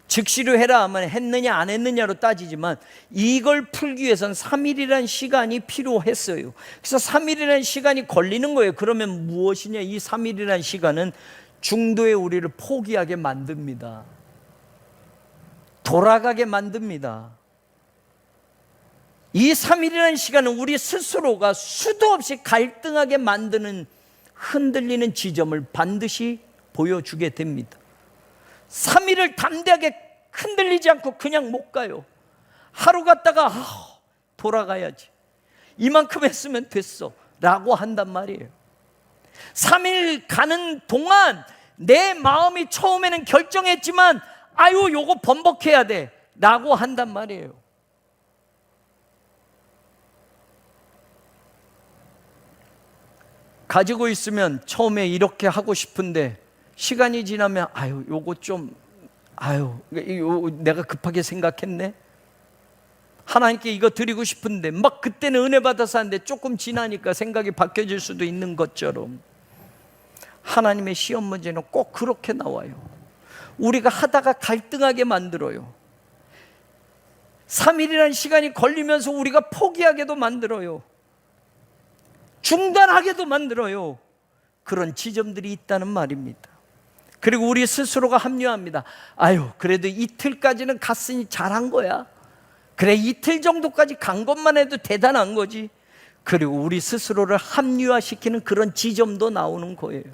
즉시로 해라 하면 했느냐 안 했느냐로 따지지만 이걸 풀기 위해서는 3일이라는 시간이 필요했어요. 그래서 3일이라는 시간이 걸리는 거예요. 그러면 무엇이냐? 이 3일이라는 시간은 중도에 우리를 포기하게 만듭니다. 돌아가게 만듭니다. 이 3일이라는 시간은 우리 스스로가 수도 없이 갈등하게 만드는 흔들리는 지점을 반드시 보여주게 됩니다. 3일을 담대하게 흔들리지 않고 그냥 못 가요. 하루 갔다가 돌아가야지, 이만큼 했으면 됐어 라고 한단 말이에요. 3일 가는 동안 내 마음이 처음에는 결정했지만 아유 요거 번복해야 돼 라고 한단 말이에요. 가지고 있으면 처음에 이렇게 하고 싶은데 시간이 지나면 아유 요거 좀 내가 급하게 생각했네, 하나님께 이거 드리고 싶은데 막 그때는 은혜 받아서 하는데 조금 지나니까 생각이 바뀌어질 수도 있는 것처럼 하나님의 시험 문제는 꼭 그렇게 나와요. 우리가 하다가 갈등하게 만들어요. 3일이라는 시간이 걸리면서 우리가 포기하게도 만들어요. 중단하게도 만들어요. 그런 지점들이 있다는 말입니다. 그리고 우리 스스로가 합리화합니다. 아유 그래도 이틀까지는 갔으니 잘한 거야, 그래 이틀 정도까지 간 것만 해도 대단한 거지. 그리고 우리 스스로를 합리화시키는 그런 지점도 나오는 거예요.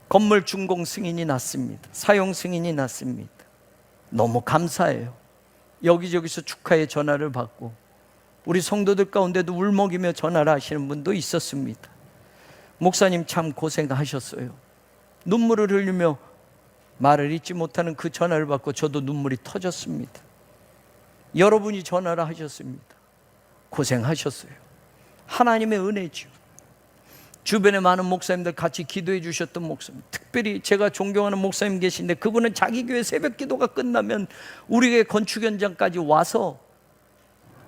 건물 준공 승인이 났습니다. 사용 승인이 났습니다. 너무 감사해요. 여기저기서 축하의 전화를 받고 우리 성도들 가운데도 울먹이며 전화를 하시는 분도 있었습니다. 목사님 참 고생하셨어요. 눈물을 흘리며 말을 잊지 못하는 그 전화를 받고 저도 눈물이 터졌습니다. 여러분이 전화를 하셨습니다. 고생하셨어요. 하나님의 은혜죠. 주변에 많은 목사님들 같이 기도해 주셨던 목사님, 특별히 제가 존경하는 목사님 계신데 그분은 자기 교회 새벽 기도가 끝나면 우리 교회 건축 현장까지 와서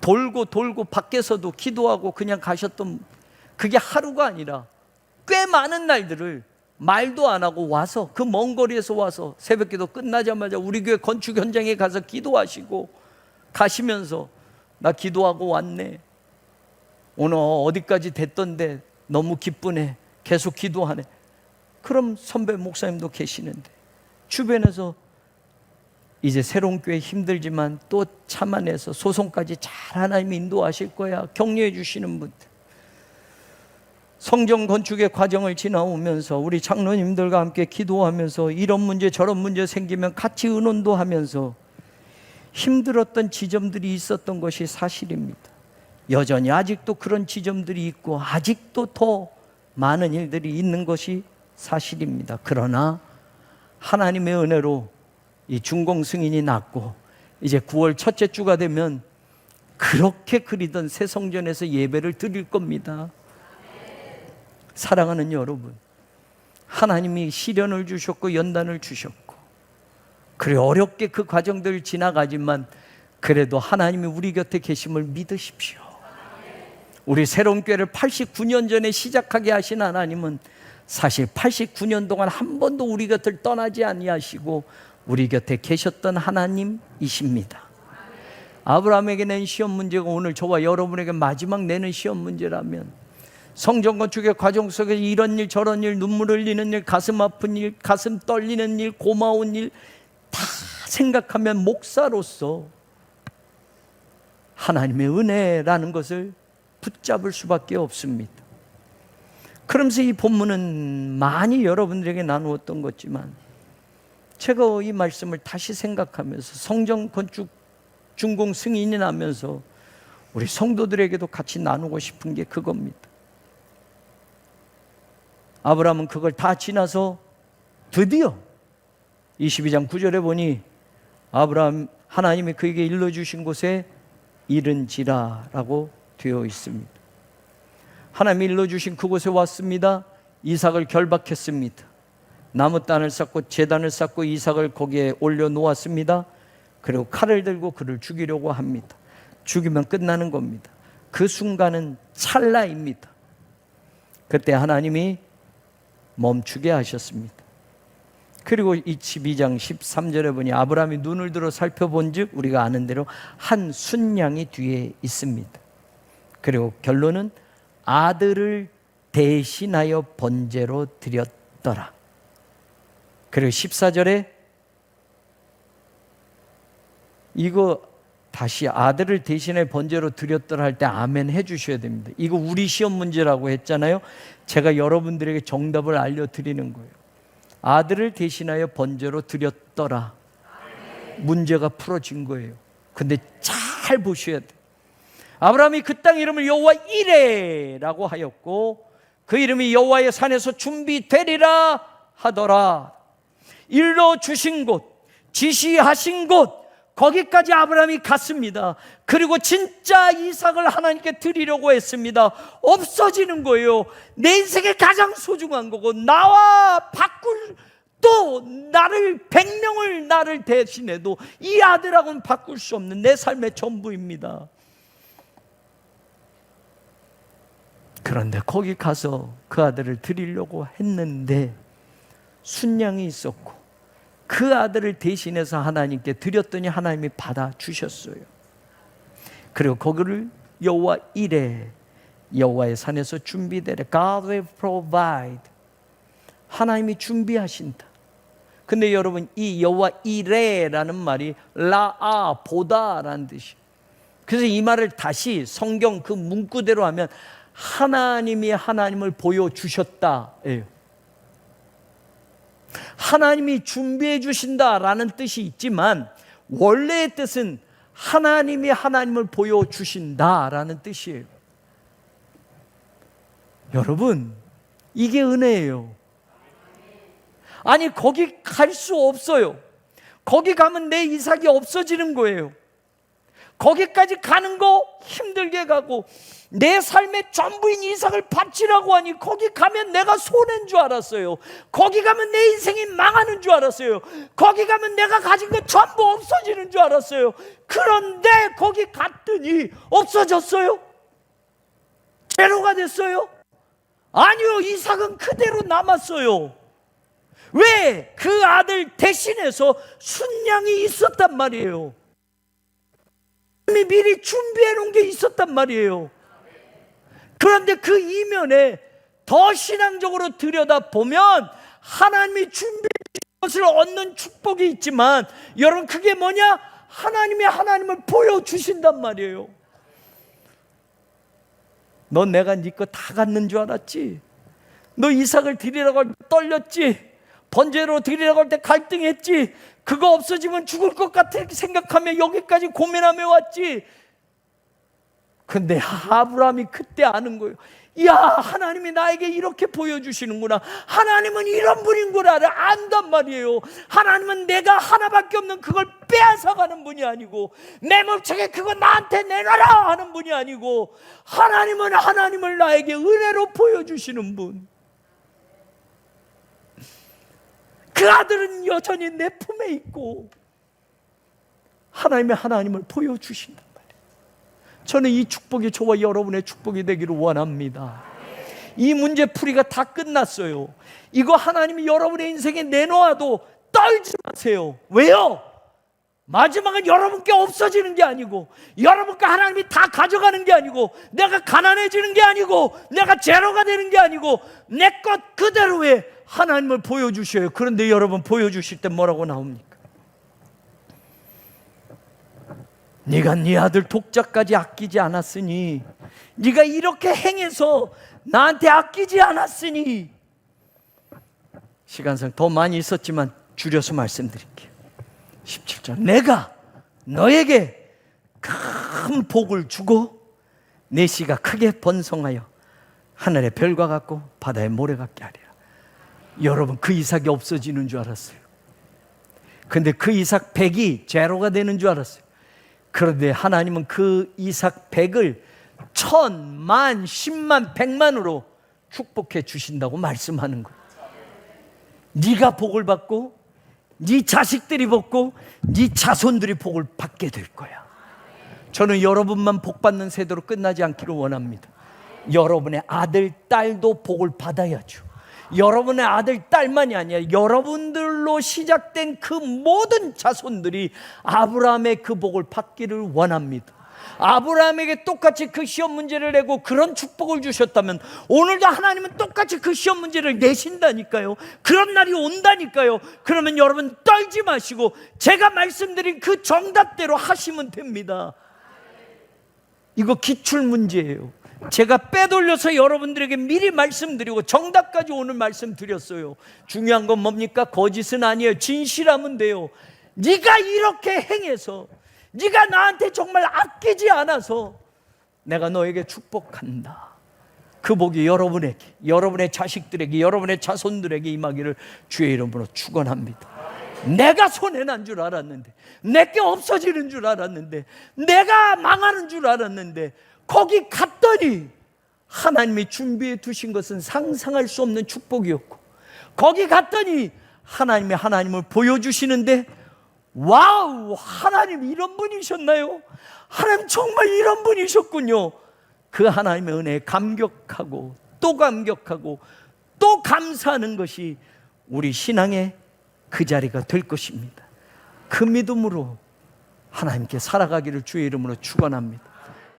돌고 밖에서도 기도하고 그냥 가셨던, 그게 하루가 아니라 꽤 많은 날들을 말도 안 하고 와서 그 먼 거리에서 와서 새벽 기도 끝나자마자 우리 교회 건축 현장에 가서 기도하시고 가시면서 나 기도하고 왔네, 오늘 어디까지 됐던데 너무 기쁘네, 계속 기도하네. 그럼 선배 목사님도 계시는데 주변에서 이제 새로운 교회 힘들지만 또 참아내서 소송까지 잘 하나님이 인도하실 거야 격려해 주시는 분들, 성전 건축의 과정을 지나오면서 우리 장로님들과 함께 기도하면서 이런 문제 저런 문제 생기면 같이 의논도 하면서 힘들었던 지점들이 있었던 것이 사실입니다. 여전히 아직도 그런 지점들이 있고 아직도 더 많은 일들이 있는 것이 사실입니다. 그러나 하나님의 은혜로 이 준공 승인이 났고 이제 9월 첫째 주가 되면 그렇게 그리던 새 성전에서 예배를 드릴 겁니다. 사랑하는 여러분, 하나님이 시련을 주셨고 연단을 주셨고 그래 어렵게 그 과정들을 지나가지만 그래도 하나님이 우리 곁에 계심을 믿으십시오. 우리 새로운 교회를 89년 전에 시작하게 하신 하나님은 사실 89년 동안 한 번도 우리 곁을 떠나지 아니하시고 우리 곁에 계셨던 하나님이십니다. 아브라함에게 낸 시험 문제가 오늘 저와 여러분에게 마지막 내는 시험 문제라면 성전 건축의 과정 속에 이런 일 저런 일, 눈물 흘리는 일, 가슴 아픈 일, 가슴 떨리는 일, 고마운 일 다 생각하면 목사로서 하나님의 은혜라는 것을 붙잡을 수밖에 없습니다. 그러면서 이 본문은 많이 여러분들에게 나누었던 것지만 제가 이 말씀을 다시 생각하면서 성전 건축 준공 승인이 나면서 우리 성도들에게도 같이 나누고 싶은 게 그겁니다. 아브라함은 그걸 다 지나서 드디어 22장 9절에 보니 아브라함 하나님이 그에게 일러주신 곳에 이른지라 라고 되어 있습니다. 하나님이 일러주신 그곳에 왔습니다. 이삭을 결박했습니다. 나무단을 쌓고 제단을 쌓고 이삭을 거기에 올려놓았습니다. 그리고 칼을 들고 그를 죽이려고 합니다. 죽이면 끝나는 겁니다. 그 순간은 찰나입니다. 그때 하나님이 멈추게 하셨습니다. 그리고 22장 13절에 보니 아브라함이 눈을 들어 살펴본 즉 우리가 아는 대로 한 순양이 뒤에 있습니다. 그리고 결론은 아들을 대신하여 번제로 드렸더라. 그리고 14절에 이거 다시 아들을 대신에 번제로 드렸더라 할 때 아멘 해주셔야 됩니다. 이거 우리 시험 문제라고 했잖아요. 제가 여러분들에게 정답을 알려드리는 거예요. 아들을 대신하여 번제로 드렸더라. 문제가 풀어진 거예요. 근데 잘 보셔야 돼요. 아브라함이 그 땅 이름을 여호와 이레라고 하였고 그 이름이 여호와의 산에서 준비되리라 하더라. 일러 주신 곳, 지시하신 곳, 거기까지 아브라함이 갔습니다. 그리고 진짜 이삭을 하나님께 드리려고 했습니다. 없어지는 거예요. 내 인생의 가장 소중한 거고, 나와 바꿀, 또 나를 100명을 나를 대신해도 이 아들하고는 바꿀 수 없는 내 삶의 전부입니다. 그런데 거기 가서 그 아들을 드리려고 했는데 순양이 있었고 그 아들을 대신해서 하나님께 드렸더니 하나님이 받아주셨어요. 그리고 거기를 여호와 이레, 여호와의 산에서 준비되래. God will provide. 하나님이 준비하신다. 근데 여러분, 이 여호와 이레라는 말이 라아, 보다라는 뜻이에요. 그래서 이 말을 다시 성경 그 문구대로 하면 하나님이 하나님을 보여주셨다예요. 하나님이 준비해 주신다라는 뜻이 있지만 원래의 뜻은 하나님이 하나님을 보여주신다라는 뜻이에요. 여러분, 이게 은혜예요. 아니, 거기 갈 수 없어요. 거기 가면 내 이삭이 없어지는 거예요. 거기까지 가는 거 힘들게 가고 내 삶의 전부인 이삭을 바치라고 하니 거기 가면 내가 손해인 줄 알았어요. 거기 가면 내 인생이 망하는 줄 알았어요. 거기 가면 내가 가진 거 전부 없어지는 줄 알았어요. 그런데 거기 갔더니 없어졌어요? 제로가 됐어요? 아니요, 이삭은 그대로 남았어요. 왜? 그 아들 대신해서 순양이 있었단 말이에요. 미리 준비해 놓은 게 있었단 말이에요. 그런데 그 이면에 더 신앙적으로 들여다보면 하나님이 준비해 주신 것을 얻는 축복이 있지만 여러분, 그게 뭐냐? 하나님이 하나님을 보여주신단 말이에요. 너 내가 네 거 다 갖는 줄 알았지? 너 이삭을 드리라고 할 때 떨렸지? 번제로 드리라고 할 때 갈등했지? 그거 없어지면 죽을 것 같아 생각하며 여기까지 고민하며 왔지? 근데 아브라함이 그때 아는 거예요. 야, 하나님이 나에게 이렇게 보여주시는구나. 하나님은 이런 분인 걸 안단 말이에요. 하나님은 내가 하나밖에 없는 그걸 빼앗아가는 분이 아니고 매몰차게 그거 나한테 내놔라 하는 분이 아니고 하나님은 하나님을 나에게 은혜로 보여주시는 분. 그 아들은 여전히 내 품에 있고 하나님의 하나님을 보여주신단 말이에요. 저는 이 축복이 저와 여러분의 축복이 되기를 원합니다. 이 문제풀이가 다 끝났어요. 이거 하나님이 여러분의 인생에 내놓아도 떨지 마세요. 왜요? 마지막은 여러분께 없어지는 게 아니고 여러분께 하나님이 다 가져가는 게 아니고 내가 가난해지는 게 아니고 내가 제로가 되는 게 아니고 내 것 그대로의 하나님을 보여주셔요. 그런데 여러분, 보여주실 때 뭐라고 나옵니까? 네가 네 아들 독자까지 아끼지 않았으니, 네가 이렇게 행해서 나한테 아끼지 않았으니. 시간상 더 많이 있었지만 줄여서 말씀드릴게요. 17절, 내가 너에게 큰 복을 주고 내 씨가 크게 번성하여 하늘의 별과 같고 바다의 모래 같게 하리라. 여러분, 그 이삭이 없어지는 줄 알았어요. 근데 그 이삭 100이 제로가 되는 줄 알았어요. 그런데 하나님은 그 이삭 100을 1000, 10,000, 10만, 100만으로 축복해 주신다고 말씀하는 거예요. 네가 복을 받고 네 자식들이 받고 네 자손들이 복을 받게 될 거야. 저는 여러분만 복 받는 세대로 끝나지 않기를 원합니다. 여러분의 아들, 딸도 복을 받아야죠. 여러분의 아들, 딸만이 아니라 여러분들로 시작된 그 모든 자손들이 아브라함의 그 복을 받기를 원합니다. 아브라함에게 똑같이 그 시험 문제를 내고 그런 축복을 주셨다면 오늘도 하나님은 똑같이 그 시험 문제를 내신다니까요. 그런 날이 온다니까요. 그러면 여러분 떨지 마시고 제가 말씀드린 그 정답대로 하시면 됩니다. 이거 기출 문제예요. 제가 빼돌려서 여러분들에게 미리 말씀드리고 정답까지 오늘 말씀드렸어요. 중요한 건 뭡니까? 거짓은 아니에요. 진실하면 돼요. 네가 이렇게 행해서, 네가 나한테 정말 아끼지 않아서 내가 너에게 축복한다. 그 복이 여러분에게, 여러분의 자식들에게, 여러분의 자손들에게 임하기를 주의 이름으로 축원합니다. 내가 손해난 줄 알았는데, 내게 없어지는 줄 알았는데, 내가 망하는 줄 알았는데, 거기 갔더니 하나님이 준비해 두신 것은 상상할 수 없는 축복이었고, 거기 갔더니 하나님이 하나님을 보여주시는데, 와우, 하나님 이런 분이셨나요? 하나님 정말 이런 분이셨군요. 그 하나님의 은혜에 감격하고 또 감격하고 또 감사하는 것이 우리 신앙의 그 자리가 될 것입니다. 그 믿음으로 하나님께 살아가기를 주의 이름으로 축원합니다.